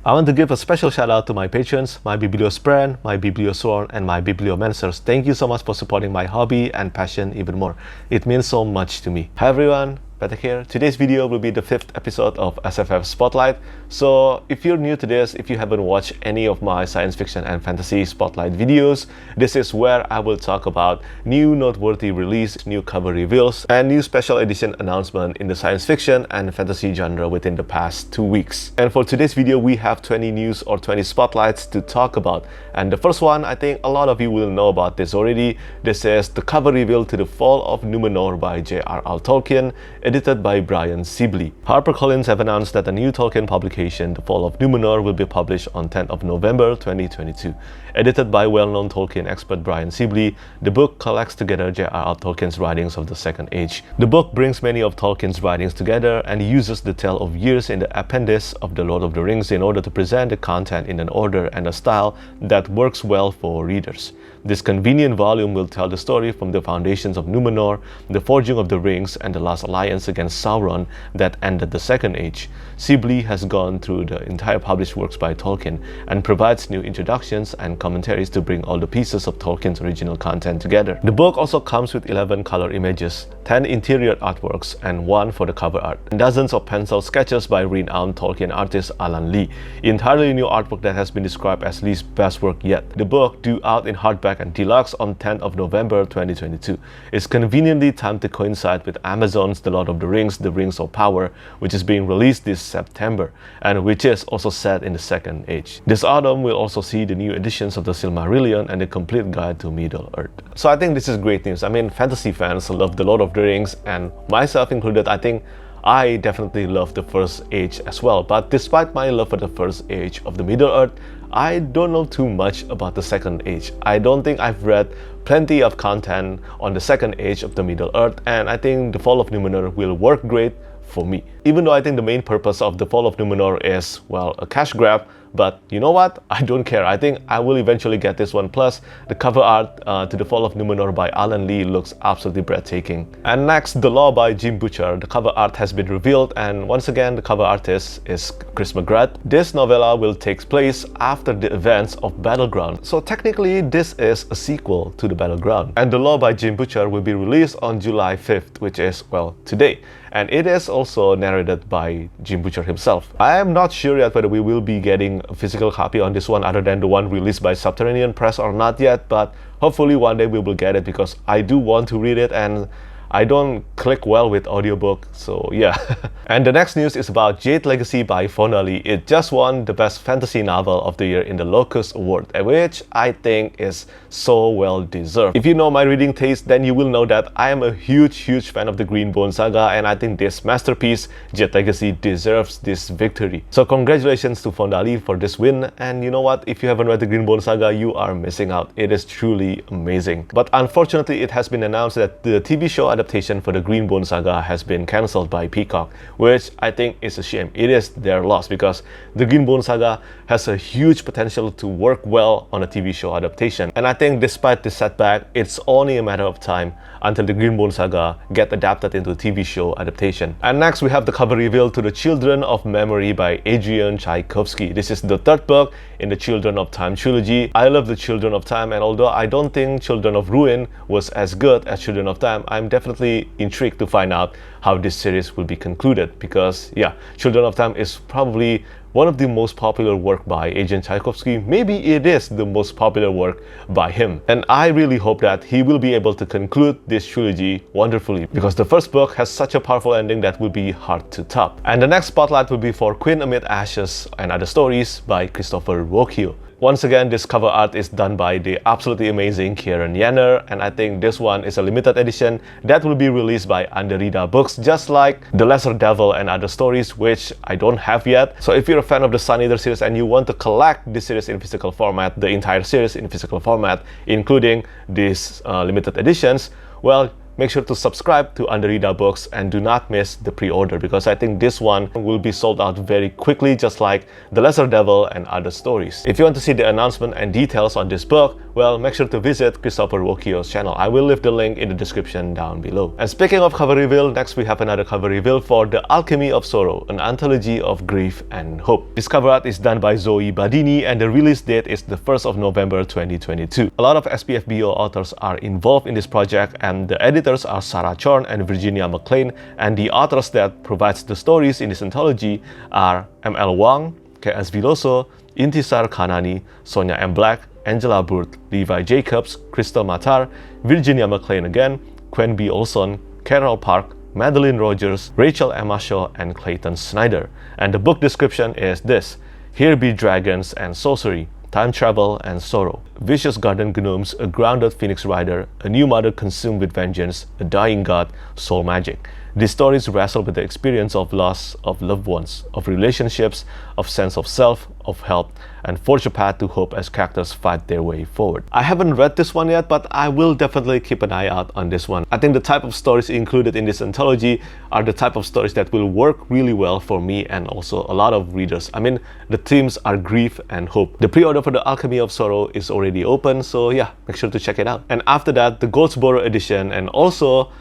I want to give a special shout out to my patrons, my Bibliosbrand, my Bibliosworn, and my Bibliomancers. Thank you so much for supporting my hobby and passion even more. It means so much to me. Hi everyone, Patrick here. Today's video will be the 5th episode of SFF Spotlight. So if you're new to this, if you haven't watched any of my science fiction and fantasy spotlight videos, this is where I will talk about new noteworthy release, new cover reveals, and new special edition announcement in the science fiction and fantasy genre within the past 2 weeks. And for today's video, we have 20 news or 20 spotlights to talk about. And the first one, I think a lot of you will know about this already. This is the cover reveal to The Fall of Numenor by J.R.R. Tolkien, edited by Brian Sibley. HarperCollins have announced that a new Tolkien publication, The Fall of Numenor, will be published on 10th of November 2022. Edited by well-known Tolkien expert Brian Sibley, the book collects together J.R.R. Tolkien's writings of the Second Age. The book brings many of Tolkien's writings together and uses the tale of years in the appendice of The Lord of the Rings in order to present the content in an order and a style that works well for readers. This convenient volume will tell the story from the foundations of Numenor, the forging of the rings, and the last alliance against Sauron that ended the Second Age. Sibley has gone through the entire published works by Tolkien and provides new introductions and commentaries to bring all the pieces of Tolkien's original content together. The book also comes with 11 color images, 10 interior artworks, and 1 for the cover art, and dozens of pencil sketches by renowned Tolkien artist Alan Lee. Entirely new artwork that has been described as Lee's best work yet. The book, due out in hardback and deluxe on 10th of November 2022, is conveniently timed to coincide with Amazon's The Lord of the Rings, The Rings of Power, which is being released this September, and which is also set in the Second Age. This autumn will also see the new editions of the Silmarillion and the complete guide to Middle-earth. So I think this is great news. I mean, fantasy fans love The Lord of the Rings, and myself included, I think I definitely love the First Age as well. But despite my love for the First Age of the Middle-earth, I don't know too much about the Second Age. I don't think I've read plenty of content on the Second Age of the Middle-earth, and I think The Fall of Numenor will work great for me. Even though I think the main purpose of The Fall of Numenor is, well, a cash grab, but you know what? I don't care. I think I will eventually get this one. Plus, the cover art to The Fall of Numenor by Alan Lee looks absolutely breathtaking. And next, The Law by Jim Butcher. The cover art has been revealed, and once again, the cover artist is Chris McGrath. This novella will take place after the events of Battleground. So technically, this is a sequel to the Battleground. And The Law by Jim Butcher will be released on July 5th, which is, well, today. And it is also narrated by Jim Butcher himself. I am not sure yet whether we will be getting a physical copy on this one other than the one released by Subterranean Press or not yet, but hopefully one day we will get it because I do want to read it and I don't click well with audiobook, so yeah. And the next news is about Jade Legacy by Fonda Lee. It just won the Best Fantasy Novel of the Year in the Locus Award, which I think is so well deserved. If you know my reading taste, then you will know that I am a huge fan of the Greenbone Saga, and I think this masterpiece, Jade Legacy, deserves this victory. So congratulations to Fonda Lee for this win, and you know what? If you haven't read the Greenbone Saga, you are missing out. It is truly amazing. But unfortunately, it has been announced that the TV show adaptation for the Greenbone Saga has been cancelled by Peacock, which I think is a shame. It is their loss because the Greenbone Saga has a huge potential to work well on a TV show adaptation. And I think despite this setback, it's only a matter of time until the Greenbone Saga get adapted into a TV show adaptation. And next we have the cover reveal to The Children of Memory by Adrian Tchaikovsky. This is the 3rd book in the Children of Time trilogy. I love the Children of Time, and although I don't think Children of Ruin was as good as Children of Time, I'm definitely intrigued to find out how this series will be concluded because yeah, Children of Time is probably one of the most popular work by Adrian Tchaikovsky. Maybe it is the most popular work by him. And I really hope that he will be able to conclude this trilogy wonderfully because the first book has such a powerful ending that will be hard to top. And the next spotlight will be for Queen Amid Ashes and Other Stories by Christopher Ruocchio. Once again, this cover art is done by the absolutely amazing Kieran Yanner, and I think this one is a limited edition that will be released by Underida Books, just like The Lesser Devil and Other Stories, which I don't have yet. So if you're a fan of the Sun Eater series and you want to collect this series in physical format, the entire series in physical format, including these limited editions, well, make sure to subscribe to Underida Books and do not miss the pre-order because I think this one will be sold out very quickly, just like The Lesser Devil and Other Stories. If you want to see the announcement and details on this book, well, make sure to visit Christopher Ruocchio's channel. I will leave the link in the description down below. And speaking of cover reveal, next we have another cover reveal for The Alchemy of Sorrow, an anthology of grief and hope. This cover art is done by Zoe Badini and the release date is the 1st of November 2022. A lot of SPFBO authors are involved in this project, and the editors are Sarah Chorn and Virginia McLean, and the authors that provides the stories in this anthology are M.L. Wang, K.S. Viloso, Intisar Kanani, Sonia M. Black, Angela Burt, Levi Jacobs, Crystal Matar, Virginia McLean again, Quen B. Olson, Carol Park, Madeline Rogers, Rachel Emma Shaw, and Clayton Snyder. And the book description is this: Here be dragons and sorcery, time travel and sorrow, vicious garden gnomes, a grounded phoenix rider, a new mother consumed with vengeance, a dying god, soul magic. These stories wrestle with the experience of loss of loved ones, of relationships, of sense of self, of help, and forge a path to hope as characters fight their way forward. I haven't read this one yet, but I will definitely keep an eye out on this one. I think the type of stories included in this anthology are the type of stories that will work really well for me and also a lot of readers. I mean, the themes are grief and hope. The pre-order for The Alchemy of Sorrow is already open, so yeah, make sure to check it out. And after that, the Goldsboro edition and also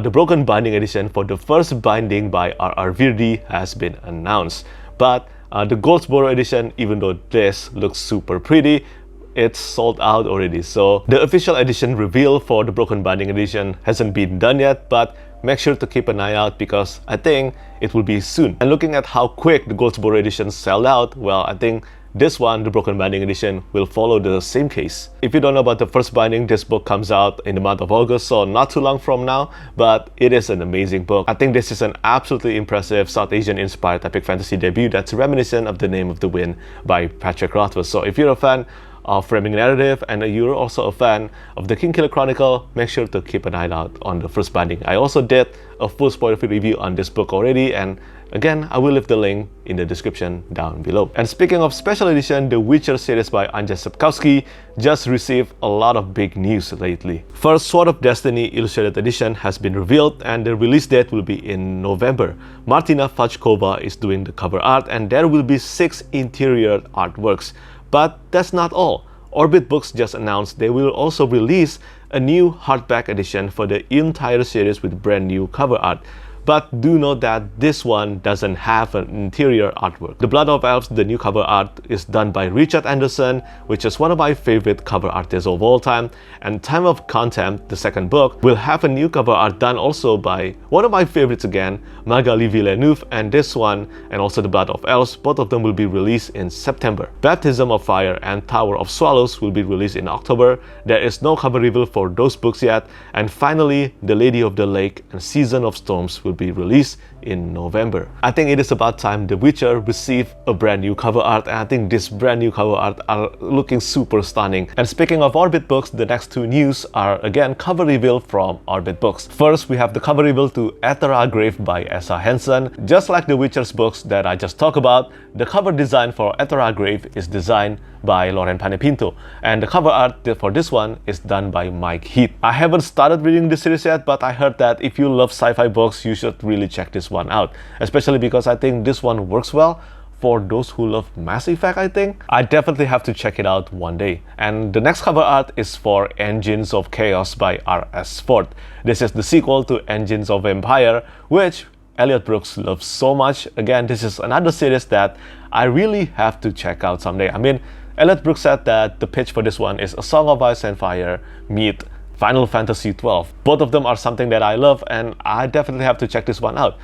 the Broken Binding edition for the first binding by R.R. Virdi has been announced. But the Goldsboro edition, even though this looks super pretty, it's sold out already. So the official edition reveal for the Broken Binding edition hasn't been done yet, but make sure to keep an eye out because I think it will be soon. And looking at how quick the Goldsboro edition sold out, well, I think this one, the Broken Binding edition, will follow the same case. If you don't know about the first binding, this book comes out in the month of August, so not too long from now, but it is an amazing book. I think this is an absolutely impressive South Asian inspired epic fantasy debut that's reminiscent of The Name of the Wind by Patrick Rothfuss. So if you're a fan of framing narrative and you're also a fan of the Kingkiller Chronicle, make sure to keep an eye out on the first binding. I also did a full spoiler-free review on this book already, and again, I will leave the link in the description down below. And speaking of special edition, the Witcher series by Anja Sapkowski just received a lot of big news lately. First, Sword of Destiny Illustrated Edition has been revealed and the release date will be in November. Martina Fajkova is doing the cover art and there will be 6 interior artworks. But that's not all. Orbit Books just announced they will also release a new hardback edition for the entire series with brand new cover art. But do note that this one doesn't have an interior artwork. The Blood of Elves, the new cover art, is done by Richard Anderson, which is one of my favorite cover artists of all time. And Time of Contempt, the second book, will have a new cover art done also by one of my favorites again, Magali Villeneuve, and this one, and also The Blood of Elves, both of them will be released in September. Baptism of Fire and Tower of Swallows will be released in October. There is no cover reveal for those books yet. And finally, The Lady of the Lake and Season of Storms will be released in November. I think it is about time The Witcher received a brand new cover art, and I think this brand new cover art are looking super stunning. And speaking of Orbit Books, the next 2 news are again cover reveal from Orbit Books. First, we have the cover reveal to Ethera Grave by Essa Hansen. Just like the Witcher's books that I just talked about, the cover design for Ethera Grave is designed by Lauren Panepinto, and the cover art for this one is done by Mike Heath. I haven't started reading this series yet, but I heard that if you love sci-fi books, you should really check this one out, especially because I think this one works well for those who love Mass Effect. I think I definitely have to check it out one day. And the next cover art is for Engines of Chaos by R.S. Ford. This is the sequel to Engines of Empire, which Elliot Brooks loves so much. Again, this is another series that I really have to check out someday. I mean, Elliot Brooks said that the pitch for this one is A Song of Ice and Fire meet Final Fantasy XII. Both of them are something that I love, and I definitely have to check this one out.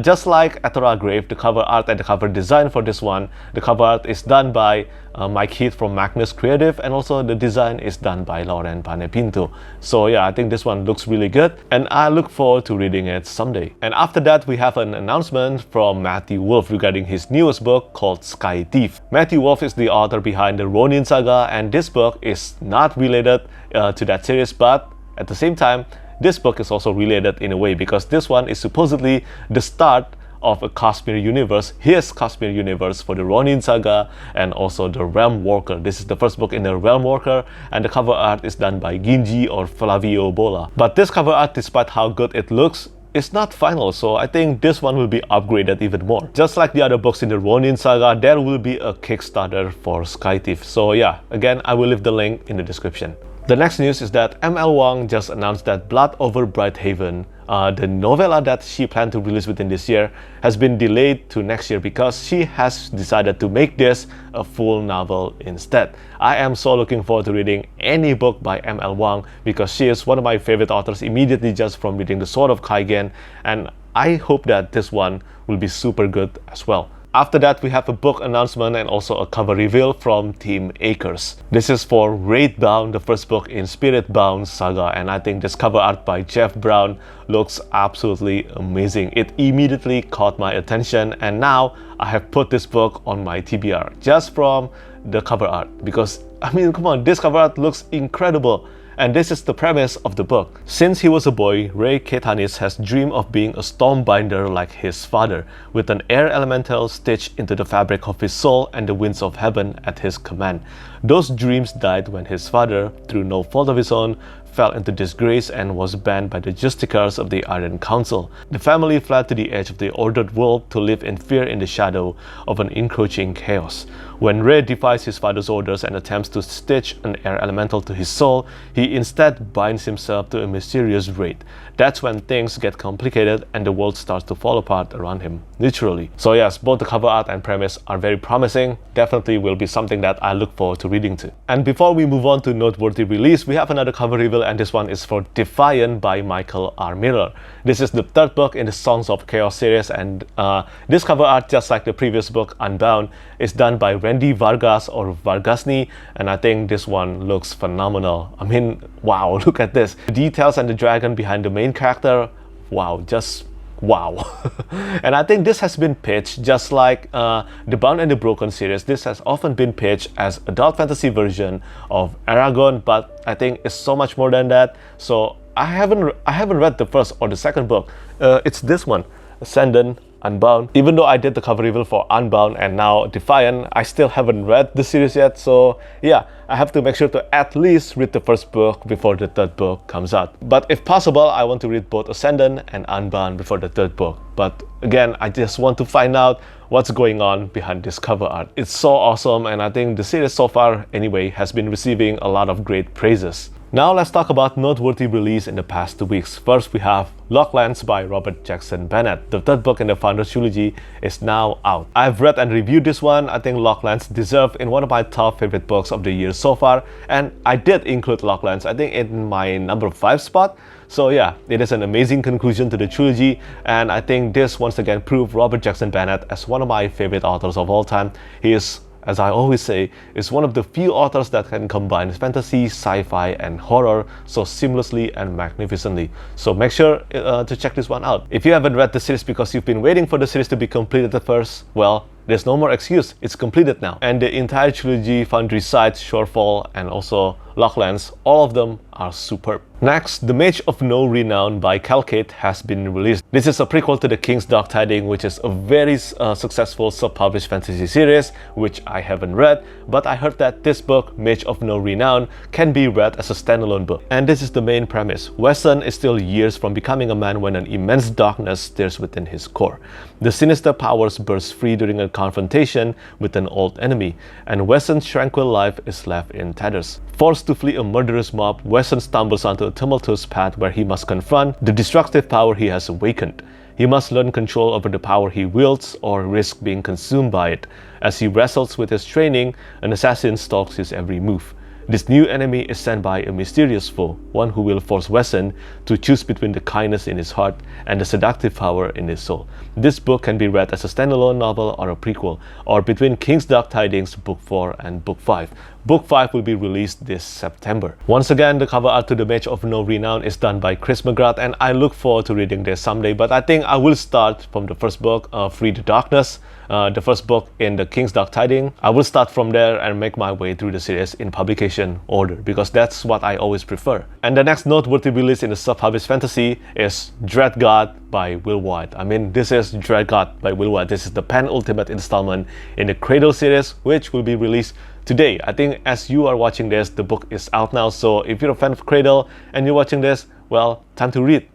Just like Ethera Grave, the cover art and the cover design for this one, the cover art is done by Mike Heath from Magnus Creative, and also the design is done by Lauren Panepinto. So yeah, I think this one looks really good, and I look forward to reading it someday. And after that, we have an announcement from Matthew Wolff regarding his newest book called Skythief. Matthew Wolff is the author behind the Ronin Saga, and this book is not related to that series, but at the same time, this book is also related in a way because this one is supposedly the start of a Cosmere universe, his Cosmere universe for the Ronin Saga and also the Realm Walker. This is the first book in the Realm Walker, and the cover art is done by Ginji or Flavio Bola. But this cover art, despite how good it looks, is not final, so I think this one will be upgraded even more. Just like the other books in the Ronin saga, there will be a Kickstarter for Skythief. So yeah, again, I will leave the link in the description. The next news is that ML Wang just announced that Blood over Brighthaven, the novella that she planned to release within this year, has been delayed to next year because she has decided to make this a full novel instead. I am so looking forward to reading any book by ML Wang because she is one of my favorite authors immediately just from reading The Sword of Kaigen, and I hope that this one will be super good as well. After that, we have a book announcement and also a cover reveal from Team Akers. This is for Wraithbound, the first book in Spiritbound saga, and I think this cover art by Jeff Brown looks absolutely amazing. It immediately caught my attention, and now I have put this book on my TBR just from the cover art because, I mean, come on, this cover art looks incredible. And this is the premise of the book. Since he was a boy, Ray Ketanis has dreamed of being a stormbinder like his father, with an air elemental stitched into the fabric of his soul and the winds of heaven at his command. Those dreams died when his father, through no fault of his own, fell into disgrace and was banned by the Justicars of the Iron Council. The family fled to the edge of the ordered world to live in fear in the shadow of an encroaching chaos. When Ray defies his father's orders and attempts to stitch an air elemental to his soul, he instead binds himself to a mysterious wraith. That's when things get complicated and the world starts to fall apart around him, literally. So yes, both the cover art and premise are very promising. Definitely will be something that I look forward to reading to. And before we move on to noteworthy release, we have another cover reveal, and this one is for Defiant by Michael R. Miller. This is the third book in the Songs of Chaos series, and this cover art, just like the previous book, Unbound, is done by Randy Vargas or Vargasny, and I think this one looks phenomenal. I mean, wow, look at this. The details and the dragon behind the main character, wow, just wow. And I think this has been pitched just like the Bound and the Broken series. This has often been pitched as adult fantasy version of Aragon, but I think it's so much more than that. So I haven't read the first or the second book. It's this one, Ascendant, Unbound. Even though I did the cover reveal for Unbound and now Defiant, I still haven't read the series yet. So yeah, I have to make sure to at least read the first book before the third book comes out. But if possible, I want to read both Ascendant and Unbound before the third book. But again, I just want to find out what's going on behind this cover art. It's so awesome, and I think the series so far anyway has been receiving a lot of great praises. Now let's talk about noteworthy release in the past 2 weeks. First, we have Locklands by Robert Jackson Bennett. The third book in the Founders trilogy is now out. I've read and reviewed this one. I think Locklands deserved in one of my top favorite books of the year so far, and I did include Locklands, I think, in my number 5 spot. So yeah, it is an amazing conclusion to the trilogy, and I think this once again proved Robert Jackson Bennett as one of my favorite authors of all time. He is, as I always say, is one of the few authors that can combine fantasy, sci-fi, and horror so seamlessly and magnificently. So make sure to check this one out. If you haven't read the series because you've been waiting for the series to be completed at first, well, there's no more excuse, it's completed now. And the entire trilogy, Foundry Sight, Shorefall, and also Locklands, all of them are superb. Next, The Mage of No Renown by Kade has been released. This is a prequel to The King's Dark Tidings, which is a very successful self-published fantasy series, which I haven't read, but I heard that this book, Mage of No Renown, can be read as a standalone book. And this is the main premise. Wesson is still years from becoming a man when an immense darkness stirs within his core. The sinister powers burst free during a confrontation with an old enemy, and Wesson's tranquil life is left in tatters. Forced to flee a murderous mob, Wesson stumbles onto a tumultuous path where he must confront the destructive power he has awakened. He must learn control over the power he wields or risk being consumed by it. As he wrestles with his training, an assassin stalks his every move. This new enemy is sent by a mysterious foe, one who will force Wesson to choose between the kindness in his heart and the seductive power in his soul. This book can be read as a standalone novel or a prequel, or between King's Dark Tidings Book 4 and Book 5. Book 5 will be released this September. Once again, the cover art to The Mage of No Renown is done by Chris McGrath, and I look forward to reading this someday, but I think I will start from the first book, Free the Darkness, the first book in the King's Dark Tidings. I will start from there and make my way through the series in publication order, because that's what I always prefer. And the next noteworthy release in the self-published fantasy is Dreadgod by Will Wight. I mean, this is Dreadgod by Will Wight. This is the penultimate installment in the Cradle series, which will be released today. I think as you are watching this, the book is out now, so if you're a fan of Cradle and you're watching this, well, time to read.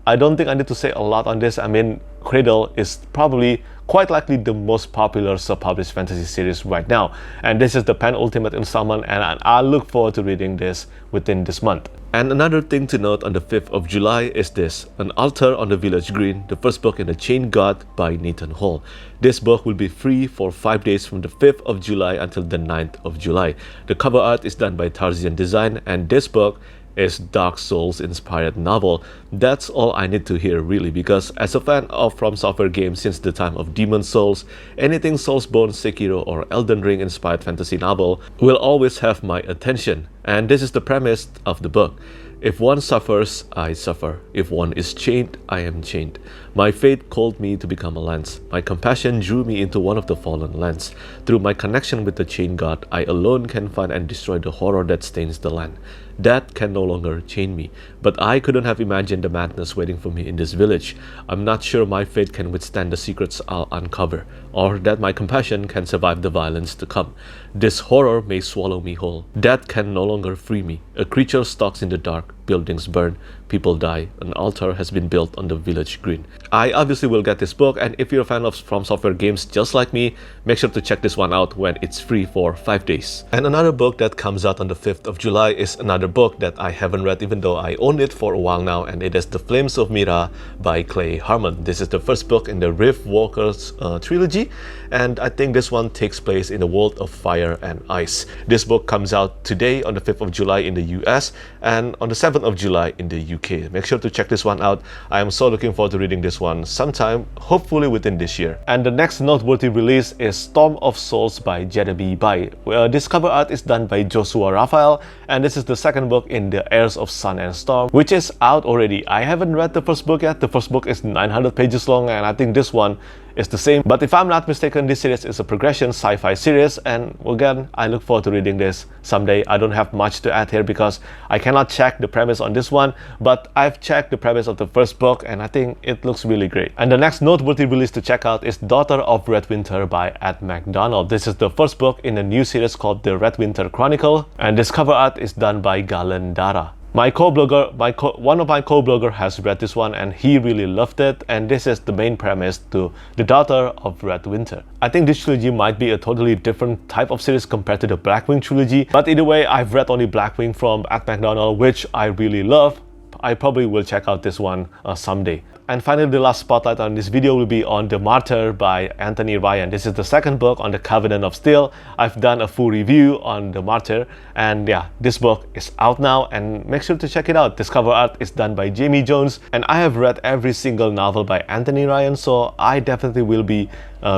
I don't think I need to say a lot on this. I mean, Cradle is probably quite likely the most popular self-published fantasy series right now, and this is the penultimate installment, and I look forward to reading this within this month. And another thing to note on the 5th of July is this, An Altar on the Village Green, the first book in the Chain God by Nathan Hall. This book will be free for 5 days from the 5th of July until the 9th of July. The cover art is done by Tarzian Design, and this book is Dark Souls inspired novel. That's all I need to hear really, because as a fan of From Software games since the time of Demon Souls, anything Soulsborne, Sekiro or Elden Ring inspired fantasy novel will always have my attention. And this is the premise of the book. If one suffers, I suffer. If one is chained, I am chained. My fate called me to become a lance. My compassion drew me into one of the fallen lands. Through my connection with the Chain God, I alone can find and destroy the horror that stains the land. That can no longer chain me, but I couldn't have imagined the madness waiting for me in this village. I'm not sure my fate can withstand the secrets I'll uncover, or that my compassion can survive the violence to come. This horror may swallow me whole. That can no longer free me. A creature stalks in the dark, buildings burn, people die, an altar has been built on the village green. I obviously will get this book, and if you're a fan of From Software games just like me, make sure to check this one out when it's free for 5 days. And another book that comes out on the 5th of July is another book that I haven't read even though I own it for a while now, and it is The Flames of Mira by Clay Harmon. This is the first book in the Rift Walkers trilogy, and I think this one takes place in the world of fire and ice. This book comes out today on the 5th of July in the US and on the 7th of July in the UK. Make sure to check this one out. I am so looking forward to reading this one sometime, hopefully within this year. And the next noteworthy release is Storm of Souls by Jade Bai. This cover art is done by Joshua Raphael, and this is the second book in the Heirs of Sun and Storm, which is out already. I haven't read the first book yet. The first book is 900 pages long, and I think this one is the same. But if I'm not mistaken, this series is a progression sci-fi series, and again, I look forward to reading this someday. I don't have much to add here because I cannot check the premise on this one, but I've checked the premise of the first book and I think it looks really great. And the next noteworthy release to check out is Daughter of Redwinter by Ed McDonald. This is the first book in a new series called The Redwinter Chronicle, and this cover art is done by Galen Dara. My co-blogger, one of my co-blogger has read this one and he really loved it, and this is the main premise to The Daughter of Redwinter. I think this trilogy might be a totally different type of series compared to the Blackwing trilogy, but either way, I've read only Blackwing from Ed McDonald, which I really love. I probably will check out this one someday. And finally, the last spotlight on this video will be on The Martyr by Anthony Ryan. This is the second book on the Covenant of Steel. I've done a full review on The Martyr, and yeah, this book is out now and make sure to check it out. This cover art is done by Jamie Jones, and I have read every single novel by Anthony Ryan, so I definitely will be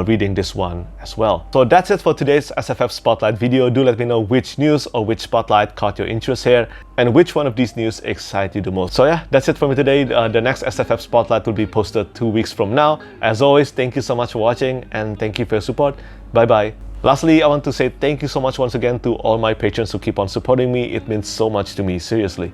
reading this one as well. So that's it for today's SFF Spotlight video. Do let me know which news or which spotlight caught your interest here and which one of these news excited you the most. So yeah, that's it for me today. The next SFF Spotlight will be posted 2 weeks from now. As always, thank you so much for watching and thank you for your support. Bye bye. Lastly, I want to say thank you so much once again to all my patrons who keep on supporting me. It means so much to me, seriously.